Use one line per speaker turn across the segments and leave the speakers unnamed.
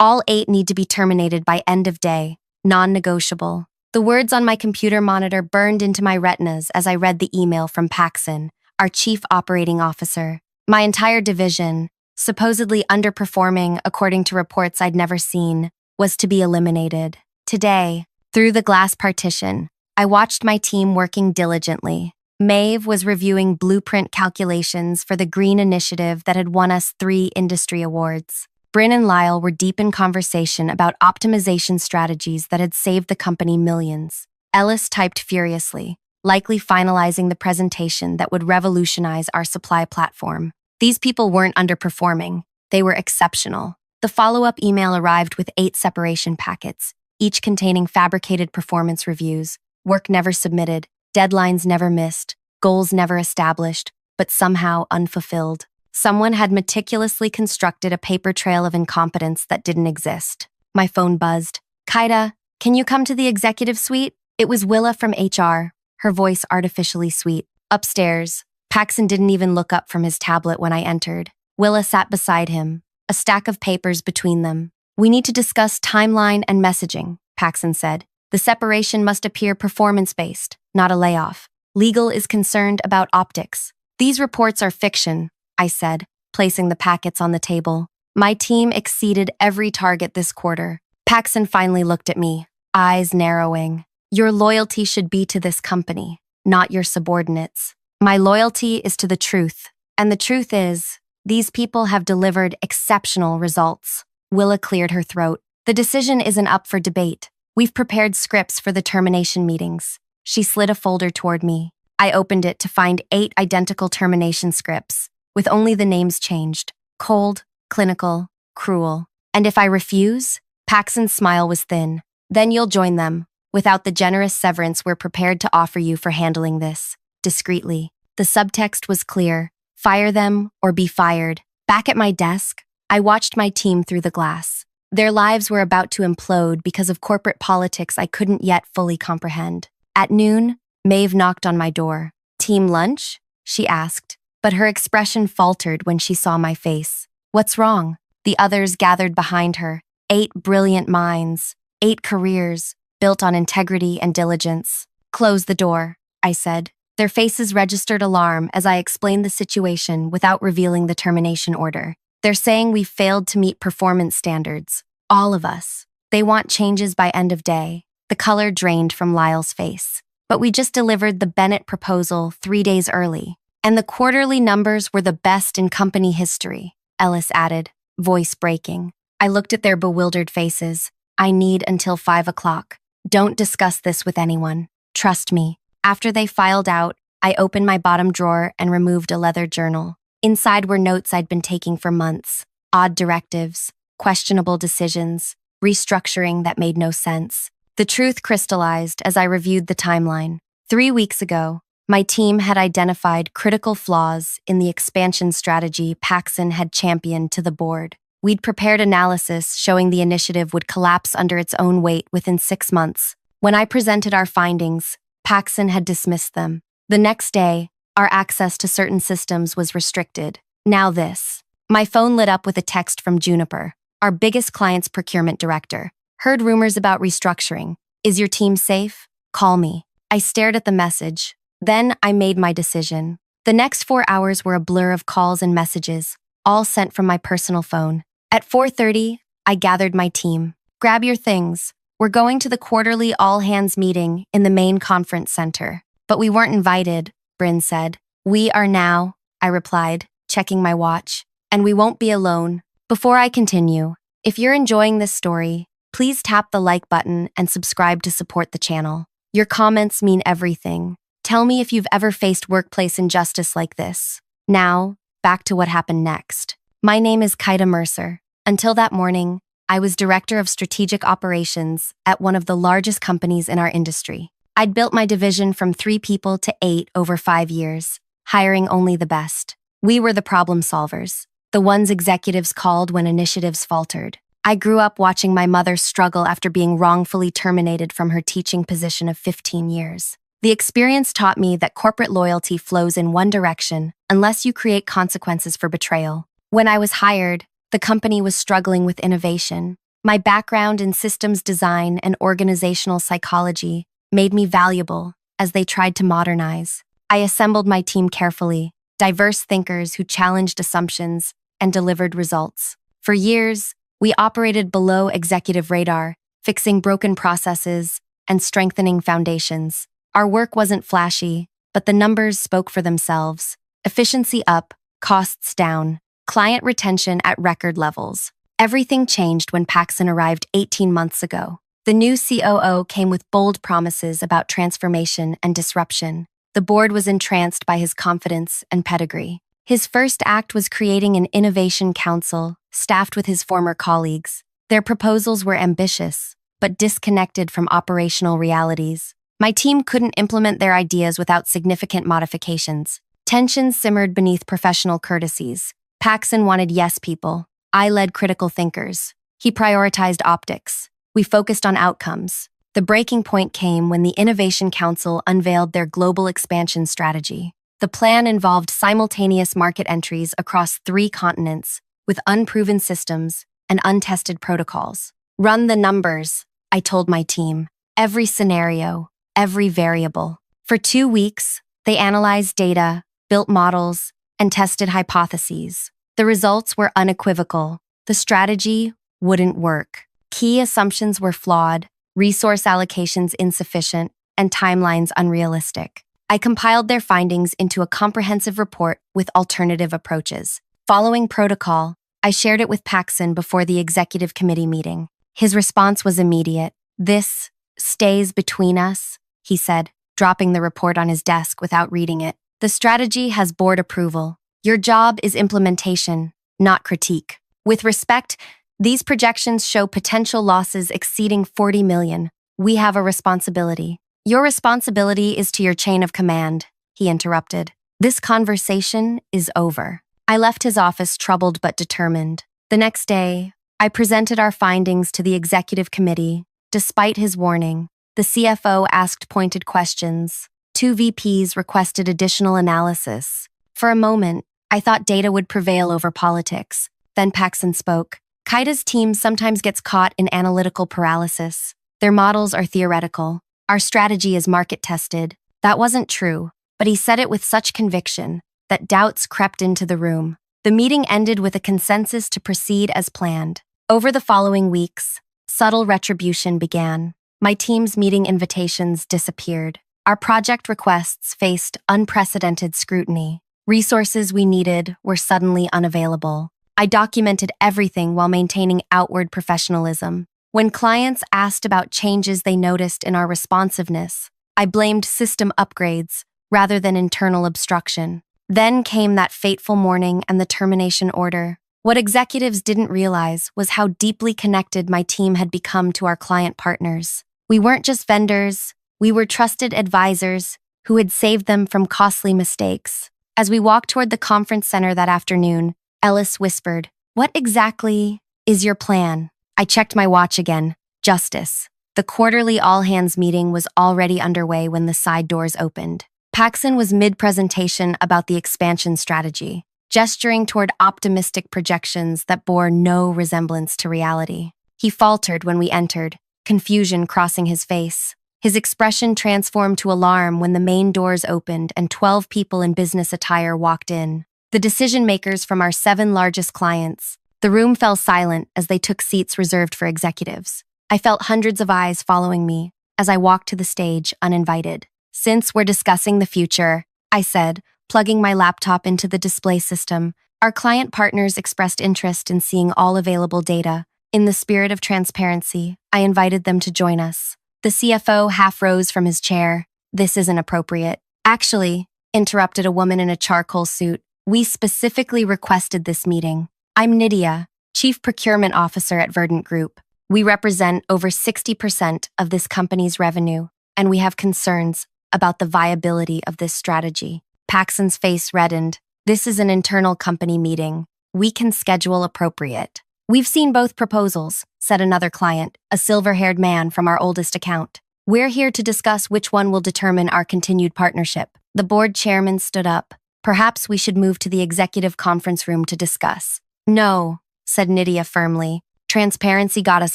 All 8 need to be terminated by end of day, non-negotiable. The words on my computer monitor burned into my retinas as I read the email from Paxson, our chief operating officer. My entire division, supposedly underperforming according to reports I'd never seen, was to be eliminated. Today, through the glass partition, I watched my team working diligently. Maeve was reviewing blueprint calculations for the green initiative that had won us 3 industry awards. Bryn and Lyle were deep in conversation about optimization strategies that had saved the company millions. Ellis typed furiously, likely finalizing the presentation that would revolutionize our supply platform. These people weren't underperforming, they were exceptional. The follow-up email arrived with 8 separation packets, each containing fabricated performance reviews, work never submitted, deadlines never missed, goals never established, but somehow unfulfilled. Someone had meticulously constructed a paper trail of incompetence that didn't exist. My phone buzzed. "Kaida, can you come to the executive suite?" It was Willa from HR, her voice artificially sweet. Upstairs, Paxson didn't even look up from his tablet when I entered. Willa sat beside him, a stack of papers between them. "We need to discuss timeline and messaging," Paxson said. "The separation must appear performance-based, not a layoff. Legal is concerned about optics." "These reports are fiction," I said, placing the packets on the table. "My team exceeded every target this quarter." Paxson finally looked at me, eyes narrowing. "Your loyalty should be to this company, not your subordinates. My loyalty is to the truth, and the truth is, these people have delivered exceptional results." Willa cleared her throat. "The decision isn't up for debate. We've prepared scripts for the termination meetings." She slid a folder toward me. I opened it to find 8 identical termination scripts, with only the names changed: cold, clinical, cruel. "And if I refuse?" Paxson's smile was thin. "Then you'll join them, without the generous severance we're prepared to offer you for handling this." Discreetly. The subtext was clear: fire them or be fired. Back at my desk, I watched my team through the glass. Their lives were about to implode because of corporate politics I couldn't yet fully comprehend. At noon, Maeve knocked on my door. "Team lunch?" she asked, but her expression faltered when she saw my face. "What's wrong?" The others gathered behind her. 8 brilliant minds, 8 careers, built on integrity and diligence. "Close the door," I said. Their faces registered alarm as I explained the situation without revealing the termination order. "They're saying we failed to meet performance standards. All of us. They want changes by end of day." The color drained from Lyle's face. "But we just delivered the Bennett proposal 3 days early. And the quarterly numbers were the best in company history," Ellis added, voice breaking. I looked at their bewildered faces. "I need until 5 o'clock. Don't discuss this with anyone. Trust me." After they filed out, I opened my bottom drawer and removed a leather journal. Inside were notes I'd been taking for months: odd directives, questionable decisions, restructuring that made no sense. The truth crystallized as I reviewed the timeline. 3 weeks ago, my team had identified critical flaws in the expansion strategy Paxson had championed to the board. We'd prepared analysis showing the initiative would collapse under its own weight within 6 months. When I presented our findings, Paxson had dismissed them. The next day, our access to certain systems was restricted. Now this. My phone lit up with a text from Juniper, our biggest client's procurement director. "Heard rumors about restructuring. Is your team safe? Call me." I stared at the message. Then I made my decision. The next 4 hours were a blur of calls and messages, all sent from my personal phone. At 4:30, I gathered my team. "Grab your things. We're going to the quarterly all-hands meeting in the main conference center." "But we weren't invited," Bryn said. "We are now," I replied, checking my watch. "And we won't be alone." Before I continue, if you're enjoying this story, please tap the like button and subscribe to support the channel. Your comments mean everything. Tell me if you've ever faced workplace injustice like this. Now, back to what happened next. My name is Kaida Mercer. Until that morning, I was Director of Strategic Operations at one of the largest companies in our industry. I'd built my division from 3 people to 8 over 5 years, hiring only the best. We were the problem solvers, the ones executives called when initiatives faltered. I grew up watching my mother struggle after being wrongfully terminated from her teaching position of 15 years. The experience taught me that corporate loyalty flows in one direction unless you create consequences for betrayal. When I was hired, the company was struggling with innovation. My background in systems design and organizational psychology made me valuable as they tried to modernize. I assembled my team carefully, diverse thinkers who challenged assumptions and delivered results. For years, we operated below executive radar, fixing broken processes and strengthening foundations. Our work wasn't flashy, but the numbers spoke for themselves. Efficiency up, costs down, client retention at record levels. Everything changed when Paxson arrived 18 months ago. The new COO came with bold promises about transformation and disruption. The board was entranced by his confidence and pedigree. His first act was creating an innovation council, staffed with his former colleagues. Their proposals were ambitious, but disconnected from operational realities. My team couldn't implement their ideas without significant modifications. Tensions simmered beneath professional courtesies. Paxson wanted yes people. I led critical thinkers. He prioritized optics. We focused on outcomes. The breaking point came when the Innovation Council unveiled their global expansion strategy. The plan involved simultaneous market entries across 3 continents with unproven systems and untested protocols. Run the numbers, I told my team. Every scenario, every variable. For 2 weeks, they analyzed data, built models, and tested hypotheses. The results were unequivocal. The strategy wouldn't work. Key assumptions were flawed, resource allocations insufficient, and timelines unrealistic. I compiled their findings into a comprehensive report with alternative approaches. Following protocol, I shared it with Paxson before the executive committee meeting. His response was immediate. "This stays between us," he said, dropping the report on his desk without reading it. "The strategy has board approval. Your job is implementation, not critique." With respect, these projections show potential losses exceeding 40 million. We have a responsibility. Your responsibility is to your chain of command, he interrupted. This conversation is over. I left his office troubled but determined. The next day, I presented our findings to the executive committee. Despite his warning, the CFO asked pointed questions. 2 VPs requested additional analysis. For a moment, I thought data would prevail over politics. Then Paxson spoke. Kaida's team sometimes gets caught in analytical paralysis. Their models are theoretical. Our strategy is market-tested. That wasn't true, but he said it with such conviction that doubts crept into the room. The meeting ended with a consensus to proceed as planned. Over the following weeks, subtle retribution began. My team's meeting invitations disappeared. Our project requests faced unprecedented scrutiny. Resources we needed were suddenly unavailable. I documented everything while maintaining outward professionalism. When clients asked about changes they noticed in our responsiveness, I blamed system upgrades rather than internal obstruction. Then came that fateful morning and the termination order. What executives didn't realize was how deeply connected my team had become to our client partners. We weren't just vendors, we were trusted advisors who had saved them from costly mistakes. As we walked toward the conference center that afternoon, Ellis whispered, "What exactly is your plan?" I checked my watch again. Justice. The quarterly all-hands meeting was already underway when the side doors opened. Paxson was mid-presentation about the expansion strategy, gesturing toward optimistic projections that bore no resemblance to reality. He faltered when we entered, confusion crossing his face. His expression transformed to alarm when the main doors opened and 12 people in business attire walked in. The decision-makers from our 7 largest clients. The room fell silent as they took seats reserved for executives. I felt hundreds of eyes following me as I walked to the stage uninvited. "Since we're discussing the future," I said, plugging my laptop into the display system, "our client partners expressed interest in seeing all available data. In the spirit of transparency, I invited them to join us." The CFO half rose from his chair. "This isn't appropriate." "Actually," interrupted a woman in a charcoal suit, "we specifically requested this meeting. I'm Nydia, Chief Procurement Officer at Verdant Group. We represent over 60% of this company's revenue, and we have concerns about the viability of this strategy." Paxson's face reddened. "This is an internal company meeting. We can schedule appropriate." "We've seen both proposals," said another client, a silver-haired man from our oldest account. "We're here to discuss which one will determine our continued partnership." The board chairman stood up. "Perhaps we should move to the executive conference room to discuss." "No," said Nydia firmly. Transparency got us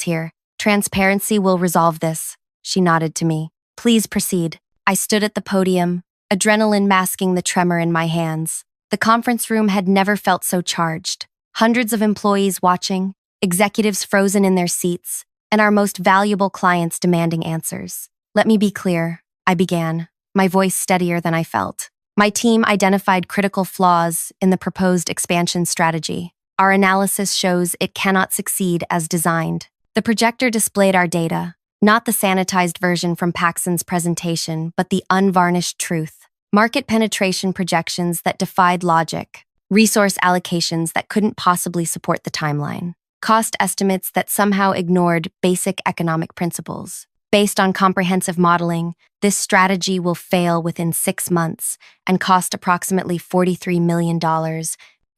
here. Transparency will resolve this. She nodded to me. Please proceed. I stood at the podium, adrenaline masking the tremor in my hands. The conference room had never felt so charged. Hundreds of employees watching, executives frozen in their seats, and our most valuable clients demanding answers. Let me be clear, I began, my voice steadier than I felt. My team identified critical flaws in the proposed expansion strategy. Our analysis shows it cannot succeed as designed. The projector displayed our data, not the sanitized version from Paxson's presentation, but the unvarnished truth. Market penetration projections that defied logic, resource allocations that couldn't possibly support the timeline, cost estimates that somehow ignored basic economic principles. Based on comprehensive modeling, this strategy will fail within 6 months and cost approximately $43 million,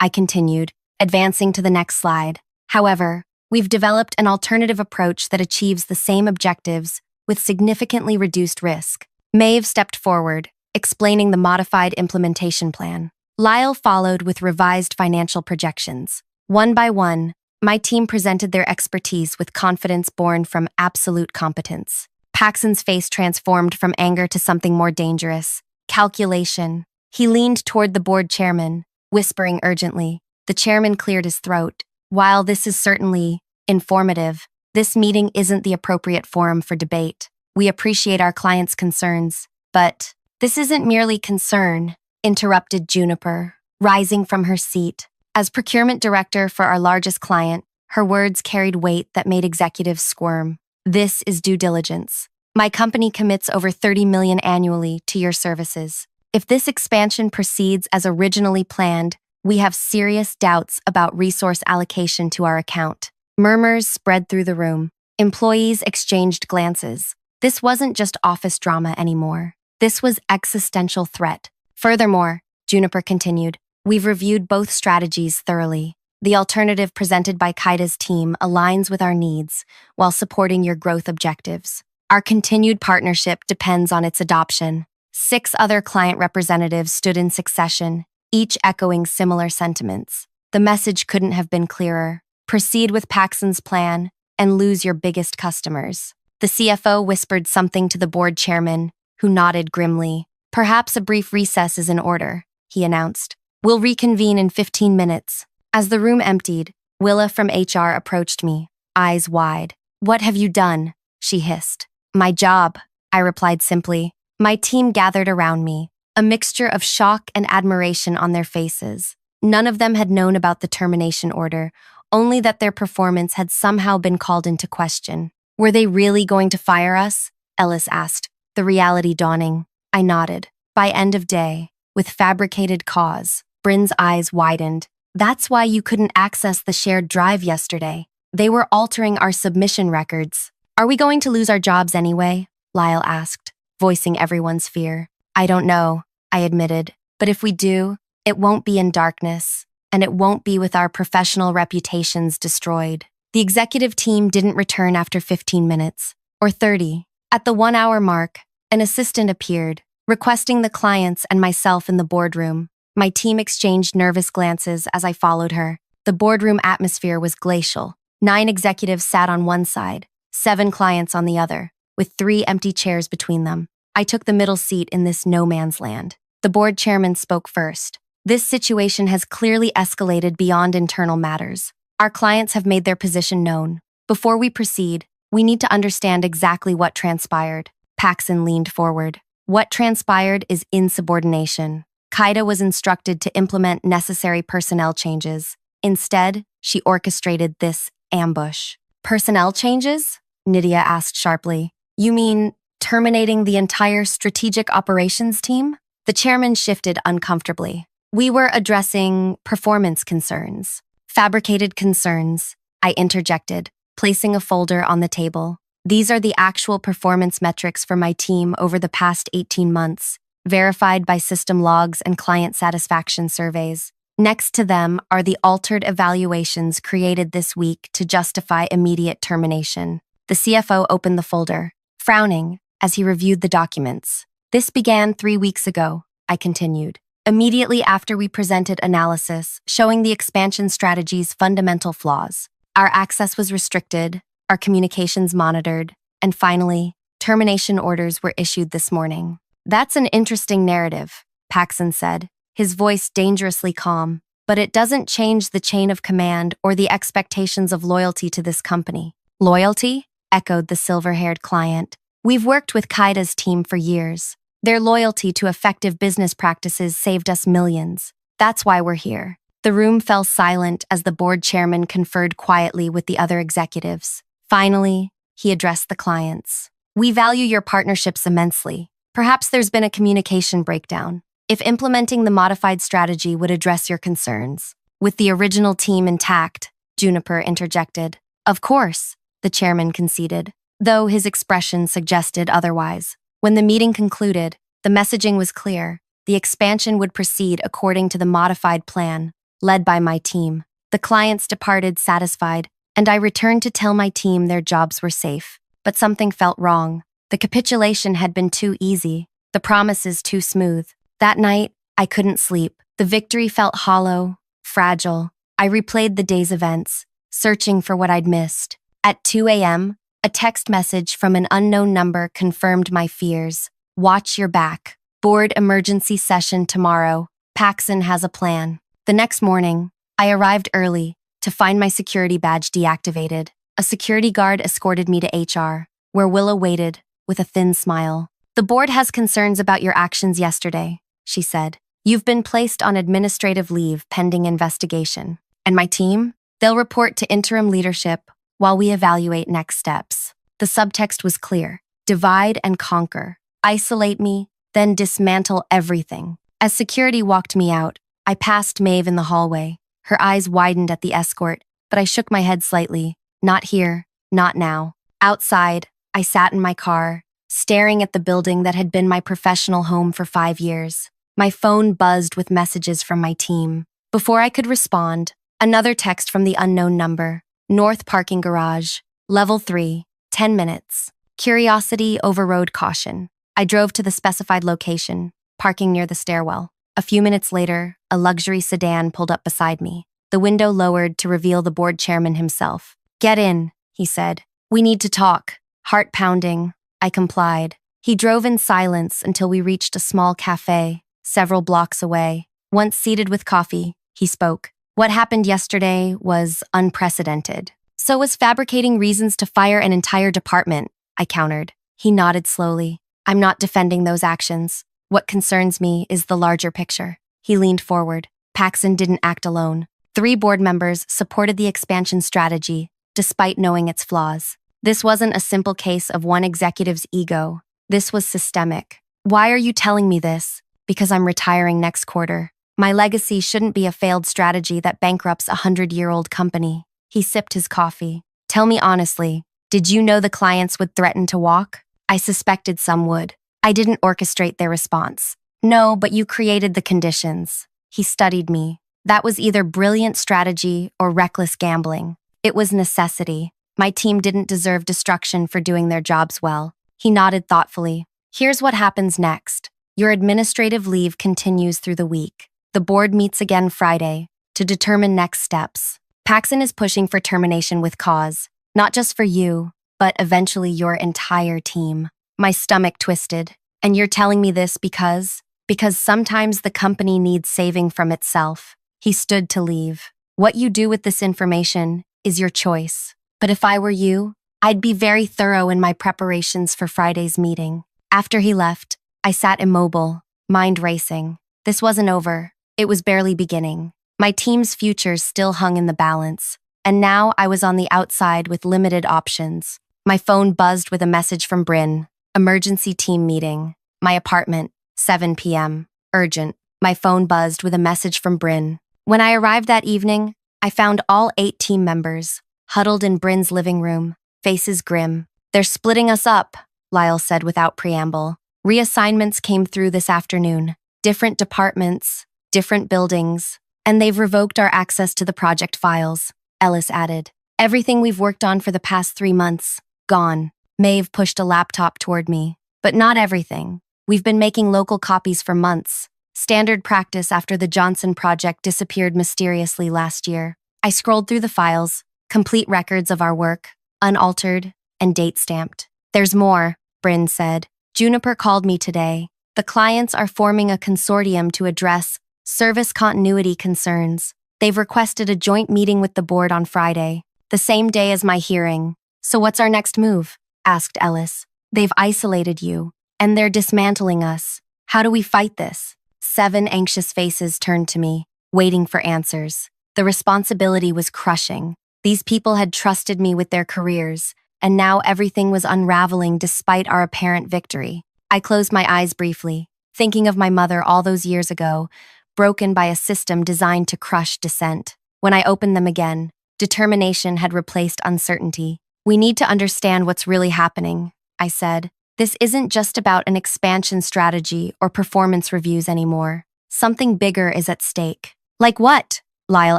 I continued, advancing to the next slide. However, we've developed an alternative approach that achieves the same objectives with significantly reduced risk. Maeve stepped forward, explaining the modified implementation plan. Lyle followed with revised financial projections. One by one, my team presented their expertise with confidence born from absolute competence. Paxson's face transformed from anger to something more dangerous. Calculation. He leaned toward the board chairman, whispering urgently. The chairman cleared his throat. While this is certainly informative, this meeting isn't the appropriate forum for debate. We appreciate our clients' concerns, but this isn't merely concern, interrupted Juniper, rising from her seat. As procurement director for our largest client, her words carried weight that made executives squirm. This is due diligence. My company commits over $30 million annually to your services. If this expansion proceeds as originally planned, we have serious doubts about resource allocation to our account. Murmurs spread through the room. Employees exchanged glances. This wasn't just office drama anymore. This was existential threat. Furthermore, Juniper continued, we've reviewed both strategies thoroughly. The alternative presented by Kaida's team aligns with our needs while supporting your growth objectives. Our continued partnership depends on its adoption. 6 other client representatives stood in succession, each echoing similar sentiments. The message couldn't have been clearer. Proceed with Paxson's plan and lose your biggest customers. The CFO whispered something to the board chairman, who nodded grimly. Perhaps a brief recess is in order, he announced. We'll reconvene in 15 minutes. As the room emptied, Willa from HR approached me, eyes wide. What have you done? She hissed. My job, I replied simply. My team gathered around me, a mixture of shock and admiration on their faces. None of them had known about the termination order, only that their performance had somehow been called into question. Were they really going to fire us? Ellis asked, the reality dawning. I nodded. By end of day, with fabricated cause, Bryn's eyes widened. That's why you couldn't access the shared drive yesterday. They were altering our submission records. Are we going to lose our jobs anyway? Lyle asked, voicing everyone's fear. I don't know, I admitted. But if we do, it won't be in darkness, and it won't be with our professional reputations destroyed. The executive team didn't return after 15 minutes, or 30. At the 1-hour mark, an assistant appeared, requesting the clients and myself in the boardroom. My team exchanged nervous glances as I followed her. The boardroom atmosphere was glacial. 9 executives sat on one side, 7 clients on the other, with 3 empty chairs between them. I took the middle seat in this no-man's land. The board chairman spoke first. This situation has clearly escalated beyond internal matters. Our clients have made their position known. Before we proceed, we need to understand exactly what transpired. Paxson leaned forward. What transpired is insubordination. Kaida was instructed to implement necessary personnel changes. Instead, she orchestrated this ambush. Personnel changes? Nydia asked sharply. You mean terminating the entire strategic operations team? The chairman shifted uncomfortably. We were addressing performance concerns. Fabricated concerns, I interjected, placing a folder on the table. These are the actual performance metrics for my team over the past 18 months, verified by system logs and client satisfaction surveys. Next to them are the altered evaluations created this week to justify immediate termination. The CFO opened the folder, frowning as he reviewed the documents. This began 3 weeks ago, I continued, immediately after we presented analysis showing the expansion strategy's fundamental flaws. Our access was restricted, our communications monitored, and finally, termination orders were issued this morning. That's an interesting narrative, Paxson said, his voice dangerously calm, but it doesn't change the chain of command or the expectations of loyalty to this company. Loyalty? Echoed the silver-haired client. We've worked with Kaida's team for years. Their loyalty to effective business practices saved us millions. That's why we're here. The room fell silent as the board chairman conferred quietly with the other executives. Finally, he addressed the clients. We value your partnerships immensely. Perhaps there's been a communication breakdown. If implementing the modified strategy would address your concerns. With the original team intact, Juniper interjected. Of course, the chairman conceded, though his expression suggested otherwise. When the meeting concluded, the messaging was clear. The expansion would proceed according to the modified plan, led by my team. The clients departed satisfied, and I returned to tell my team their jobs were safe. But something felt wrong. The capitulation had been too easy, the promises too smooth. That night, I couldn't sleep. The victory felt hollow, fragile. I replayed the day's events, searching for what I'd missed. At 2 a.m., a text message from an unknown number confirmed my fears. Watch your back. Board emergency session tomorrow. Paxson has a plan. The next morning, I arrived early to find my security badge deactivated. A security guard escorted me to HR, where Willow waited with a thin smile. The board has concerns about your actions yesterday, she said. You've been placed on administrative leave pending investigation. And my team? They'll report to interim leadership while we evaluate next steps. The subtext was clear. Divide and conquer. Isolate me, then dismantle everything. As security walked me out, I passed Maeve in the hallway. Her eyes widened at the escort, but I shook my head slightly. Not here, not now. Outside, I sat in my car, staring at the building that had been my professional home for 5 years. My phone buzzed with messages from my team. Before I could respond, another text from the unknown number. North parking garage, level 3, 10 minutes. Curiosity overrode caution. I drove to the specified location, parking near the stairwell. A few minutes later, a luxury sedan pulled up beside me, the window lowered to reveal the board chairman himself. Get in, he said. We need to talk. Heart pounding, I complied. He drove in silence until we reached a small cafe, several blocks away. Once seated with coffee, he spoke. What happened yesterday was unprecedented. So was fabricating reasons to fire an entire department, I countered. He nodded slowly. I'm not defending those actions. What concerns me is the larger picture. He leaned forward. Paxson didn't act alone. 3 board members supported the expansion strategy, despite knowing its flaws. This wasn't a simple case of one executive's ego. This was systemic. Why are you telling me this? Because I'm retiring next quarter. My legacy shouldn't be a failed strategy that bankrupts a 100-year-old company. He sipped his coffee. Tell me honestly, did you know the clients would threaten to walk? I suspected some would. I didn't orchestrate their response. No, but you created the conditions. He studied me. That was either brilliant strategy or reckless gambling. It was necessity. My team didn't deserve destruction for doing their jobs well. He nodded thoughtfully. Here's what happens next. Your administrative leave continues through the week. The board meets again Friday to determine next steps. Paxson is pushing for termination with cause, not just for you, but eventually your entire team. My stomach twisted. And you're telling me this because sometimes the company needs saving from itself. He stood to leave. What you do with this information is your choice. But if I were you, I'd be very thorough in my preparations for Friday's meeting. After he left, I sat immobile, mind racing. This wasn't over. It was barely beginning. My team's futures still hung in the balance, and now I was on the outside with limited options. My phone buzzed with a message from Bryn. Emergency team meeting. My apartment, 7 p.m. Urgent. My phone buzzed with a message from Bryn. When I arrived that evening, I found all 8 team members, huddled in Bryn's living room, faces grim. They're splitting us up, Lyle said without preamble. Reassignments came through this afternoon. Different departments, different buildings, and they've revoked our access to the project files, Ellis added. Everything we've worked on for the past 3 months, gone. Maeve pushed a laptop toward me. But not everything. We've been making local copies for months. Standard practice after the Johnson project disappeared mysteriously last year. I scrolled through the files, complete records of our work, unaltered and date-stamped. There's more, Bryn said. Juniper called me today. The clients are forming a consortium to address service continuity concerns. They've requested a joint meeting with the board on Friday, the same day as my hearing. So what's our next move? Asked Ellis. They've isolated you, and they're dismantling us. How do we fight this? 7 anxious faces turned to me, waiting for answers. The responsibility was crushing. These people had trusted me with their careers, and now everything was unraveling despite our apparent victory. I closed my eyes briefly, thinking of my mother all those years ago, broken by a system designed to crush dissent. When I opened them again, determination had replaced uncertainty. We need to understand what's really happening, I said. This isn't just about an expansion strategy or performance reviews anymore. Something bigger is at stake. Like what? Lyle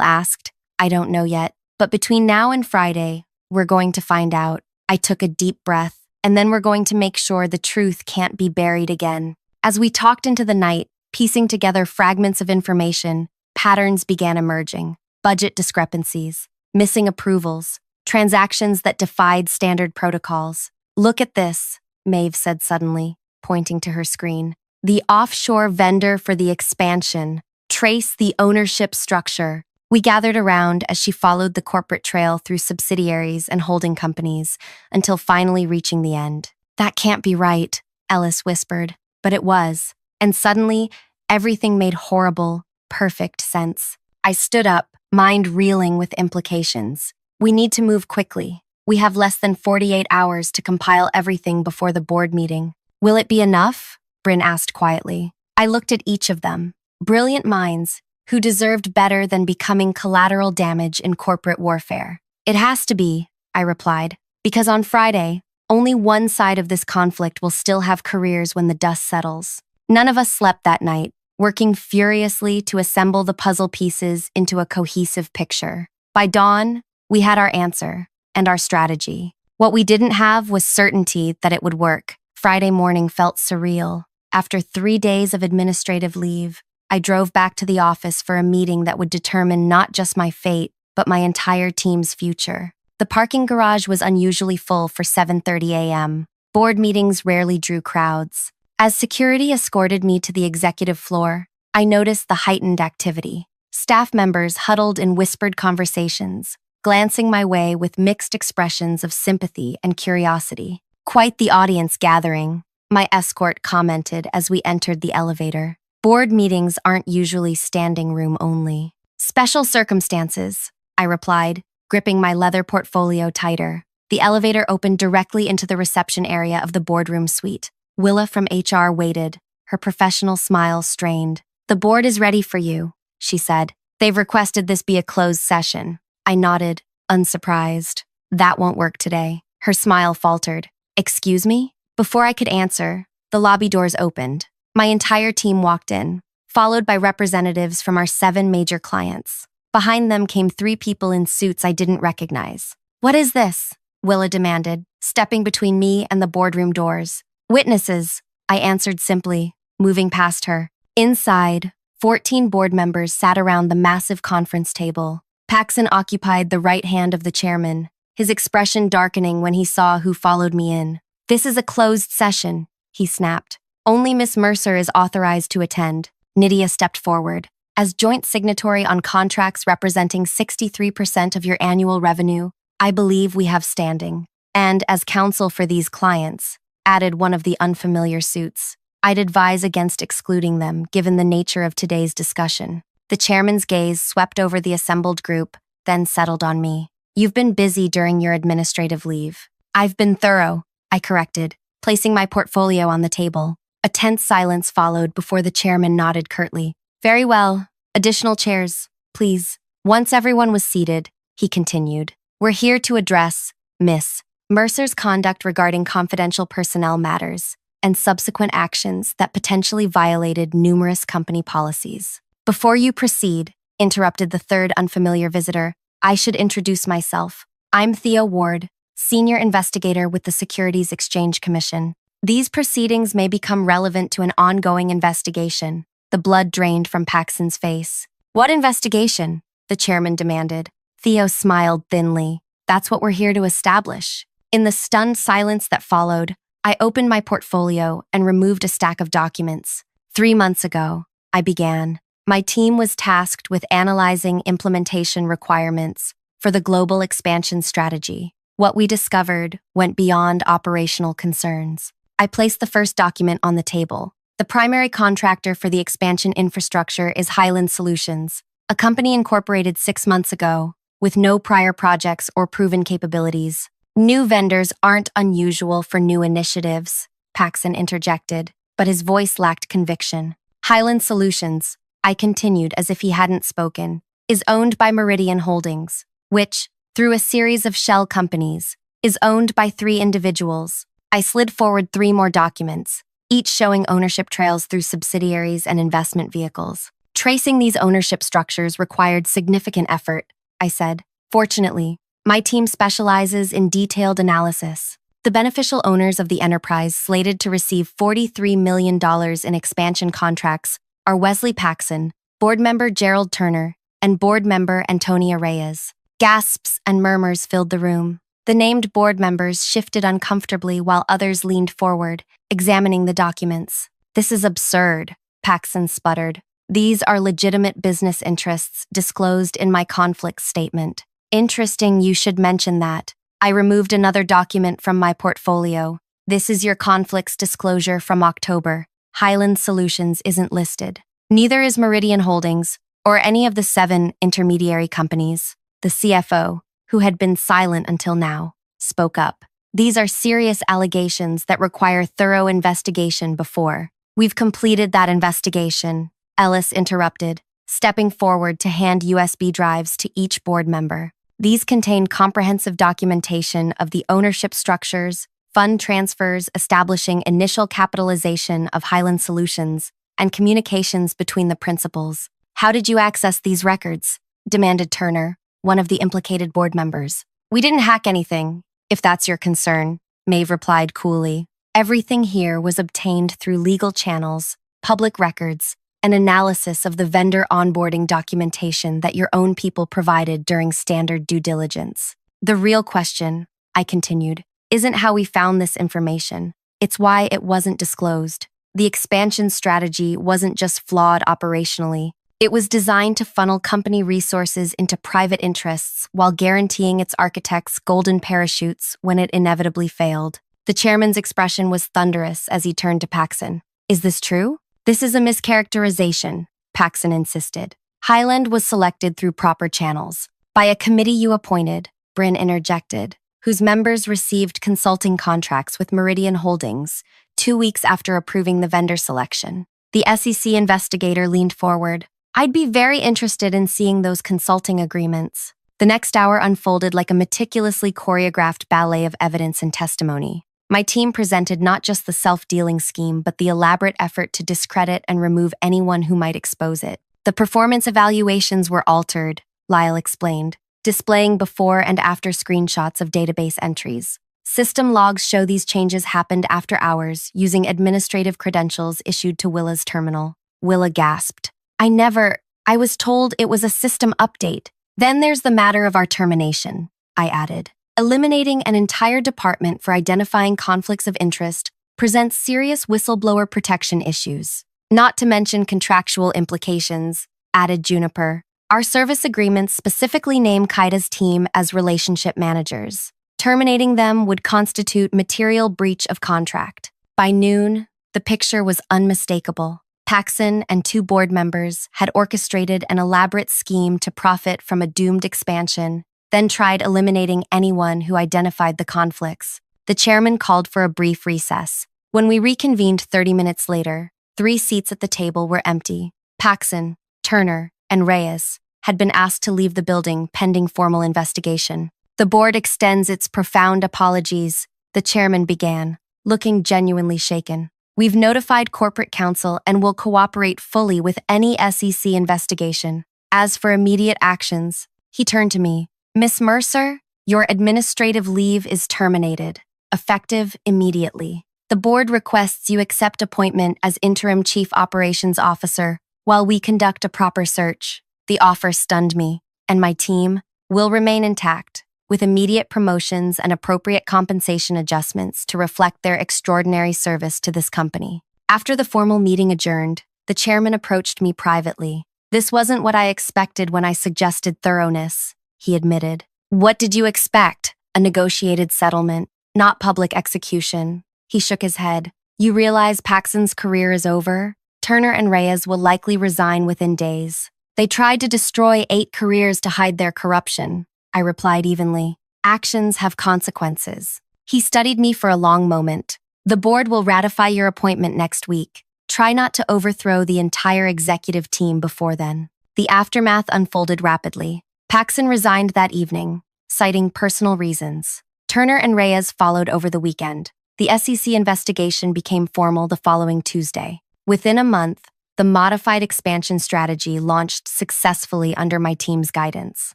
asked. I don't know yet, but between now and Friday, we're going to find out. I took a deep breath, and then we're going to make sure the truth can't be buried again. As we talked into the night, piecing together fragments of information, patterns began emerging. Budget discrepancies, missing approvals, transactions that defied standard protocols. Look at this, Maeve said suddenly, pointing to her screen. The offshore vendor for the expansion. Trace the ownership structure. We gathered around as she followed the corporate trail through subsidiaries and holding companies until finally reaching the end. That can't be right, Ellis whispered, but it was. And suddenly, everything made horrible, perfect sense. I stood up, mind reeling with implications. We need to move quickly. We have less than 48 hours to compile everything before the board meeting. Will it be enough? Bryn asked quietly. I looked at each of them. Brilliant minds, who deserved better than becoming collateral damage in corporate warfare. It has to be, I replied, because on Friday, only one side of this conflict will still have careers when the dust settles. None of us slept that night, working furiously to assemble the puzzle pieces into a cohesive picture. By dawn, we had our answer and our strategy. What we didn't have was certainty that it would work. Friday morning felt surreal. After 3 days of administrative leave, I drove back to the office for a meeting that would determine not just my fate, but my entire team's future. The parking garage was unusually full for 7:30 a.m. Board meetings rarely drew crowds. As security escorted me to the executive floor, I noticed the heightened activity. Staff members huddled in whispered conversations, glancing my way with mixed expressions of sympathy and curiosity. Quite the audience gathering, my escort commented as we entered the elevator. Board meetings aren't usually standing room only. Special circumstances, I replied, gripping my leather portfolio tighter. The elevator opened directly into the reception area of the boardroom suite. Willa from HR waited, her professional smile strained. The board is ready for you, she said. They've requested this be a closed session. I nodded, unsurprised. That won't work today. Her smile faltered. Excuse me? Before I could answer, the lobby doors opened. My entire team walked in, followed by representatives from our 7 major clients. Behind them came 3 people in suits I didn't recognize. What is this? Willa demanded, stepping between me and the boardroom doors. Witnesses, I answered simply, moving past her. Inside, 14 board members sat around the massive conference table. Paxson occupied the right hand of the chairman, his expression darkening when he saw who followed me in. This is a closed session, he snapped. Only Miss Mercer is authorized to attend. Nydia stepped forward. As joint signatory on contracts representing 63% of your annual revenue, I believe we have standing. And as counsel for these clients, added one of the unfamiliar suits, I'd advise against excluding them given the nature of today's discussion. The chairman's gaze swept over the assembled group, then settled on me. You've been busy during your administrative leave. I've been thorough, I corrected, placing my portfolio on the table. A tense silence followed before the chairman nodded curtly. Very well. Additional chairs, please. Once everyone was seated, he continued. We're here to address, Miss Mercer's conduct regarding confidential personnel matters and subsequent actions that potentially violated numerous company policies. Before you proceed, interrupted the third unfamiliar visitor, I should introduce myself. I'm Thea Ward, Senior Investigator with the Securities Exchange Commission. These proceedings may become relevant to an ongoing investigation. The blood drained from Paxson's face. What investigation? The chairman demanded. Theo smiled thinly. That's what we're here to establish. In the stunned silence that followed, I opened my portfolio and removed a stack of documents. 3 months ago, I began. My team was tasked with analyzing implementation requirements for the global expansion strategy. What we discovered went beyond operational concerns. I placed the first document on the table. The primary contractor for the expansion infrastructure is Highland Solutions, a company incorporated 6 months ago, with no prior projects or proven capabilities. New vendors aren't unusual for new initiatives, Paxson interjected, but his voice lacked conviction. Highland Solutions, I continued as if he hadn't spoken, is owned by Meridian Holdings, which, through a series of shell companies, is owned by 3 individuals. I slid forward 3 more documents, each showing ownership trails through subsidiaries and investment vehicles. Tracing these ownership structures required significant effort, I said. Fortunately, my team specializes in detailed analysis. The beneficial owners of the enterprise slated to receive $43 million in expansion contracts are Wesley Paxson, board member Gerald Turner, and board member Antonia Reyes. Gasps and murmurs filled the room. The named board members shifted uncomfortably while others leaned forward, examining the documents. This is absurd, Paxson sputtered. These are legitimate business interests disclosed in my conflict statement. Interesting you should mention that. I removed another document from my portfolio. This is your conflicts disclosure from October. Highland Solutions isn't listed. Neither is Meridian Holdings, or any of the 7 intermediary companies. The CFO, who had been silent until now, spoke up. These are serious allegations that require thorough investigation before. We've completed that investigation, Ellis interrupted, stepping forward to hand USB drives to each board member. These contain comprehensive documentation of the ownership structures, fund transfers establishing initial capitalization of Highland Solutions, and communications between the principals. How did you access these records? Demanded Turner, one of the implicated board members. We didn't hack anything, if that's your concern, Maeve replied coolly. Everything here was obtained through legal channels, public records, and analysis of the vendor onboarding documentation that your own people provided during standard due diligence. The real question, I continued, isn't how we found this information. It's why it wasn't disclosed. The expansion strategy wasn't just flawed operationally. It was designed to funnel company resources into private interests while guaranteeing its architects golden parachutes when it inevitably failed. The chairman's expression was thunderous as he turned to Paxson. Is this true? This is a mischaracterization, Paxson insisted. Highland was selected through proper channels. By a committee you appointed, Bryn interjected, whose members received consulting contracts with Meridian Holdings 2 weeks after approving the vendor selection. The SEC investigator leaned forward. I'd be very interested in seeing those consulting agreements. The next hour unfolded like a meticulously choreographed ballet of evidence and testimony. My team presented not just the self-dealing scheme, but the elaborate effort to discredit and remove anyone who might expose it. The performance evaluations were altered, Lyle explained, displaying before and after screenshots of database entries. System logs show these changes happened after hours using administrative credentials issued to Willa's terminal. Willa gasped. I was told it was a system update. Then there's the matter of our termination, I added. Eliminating an entire department for identifying conflicts of interest presents serious whistleblower protection issues. Not to mention contractual implications, added Juniper. Our service agreements specifically name Kaida's team as relationship managers. Terminating them would constitute material breach of contract. By noon, the picture was unmistakable. Paxson and 2 board members had orchestrated an elaborate scheme to profit from a doomed expansion, then tried eliminating anyone who identified the conflicts. The chairman called for a brief recess. When we reconvened 30 minutes later, 3 seats at the table were empty. Paxson, Turner, and Reyes had been asked to leave the building pending formal investigation. The board extends its profound apologies, the chairman began, looking genuinely shaken. We've notified corporate counsel and will cooperate fully with any SEC investigation. As for immediate actions, he turned to me. Miss Mercer, your administrative leave is terminated, effective immediately. The board requests you accept appointment as interim chief operations officer while we conduct a proper search. The offer stunned me, and my team, will remain intact, with immediate promotions and appropriate compensation adjustments to reflect their extraordinary service to this company. After the formal meeting adjourned, the chairman approached me privately. "This wasn't what I expected when I suggested thoroughness," he admitted. "What did you expect? A negotiated settlement, not public execution." He shook his head. "You realize Paxson's career is over? Turner and Reyes will likely resign within days. They tried to destroy 8 careers to hide their corruption," I replied evenly. "Actions have consequences." He studied me for a long moment. "The board will ratify your appointment next week. Try not to overthrow the entire executive team before then." The aftermath unfolded rapidly. Paxson resigned that evening, citing personal reasons. Turner and Reyes followed over the weekend. The SEC investigation became formal the following Tuesday. Within a month, the modified expansion strategy launched successfully under my team's guidance.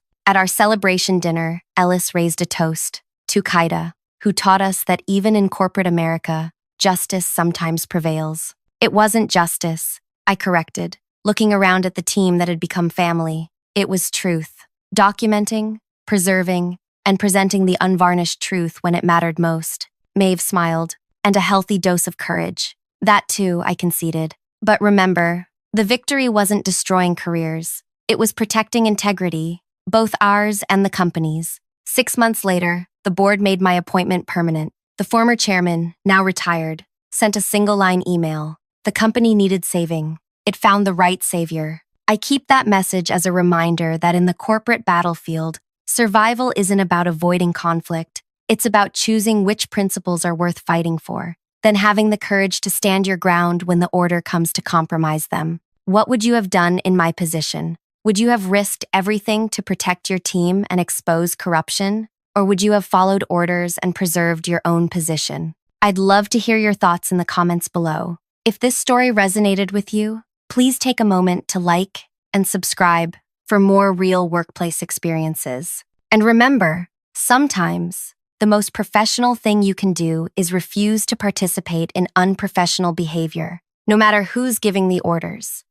At our celebration dinner, Ellis raised a toast to Qaeda, who taught us that even in corporate America, justice sometimes prevails. "It wasn't justice," I corrected, looking around at the team that had become family. "It was truth. Documenting, preserving, and presenting the unvarnished truth when it mattered most." Maeve smiled, "And a healthy dose of courage." "That too," I conceded. "But remember, the victory wasn't destroying careers. It was protecting integrity, both ours and the company's." 6 months later, the board made my appointment permanent. The former chairman, now retired, sent a single-line email. The company needed saving. It found the right savior. I keep that message as a reminder that in the corporate battlefield, survival isn't about avoiding conflict. It's about choosing which principles are worth fighting for, then having the courage to stand your ground when the order comes to compromise them. What would you have done in my position? Would you have risked everything to protect your team and expose corruption? Or would you have followed orders and preserved your own position? I'd love to hear your thoughts in the comments below. If this story resonated with you, please take a moment to like and subscribe for more real workplace experiences. And remember, sometimes the most professional thing you can do is refuse to participate in unprofessional behavior, no matter who's giving the orders.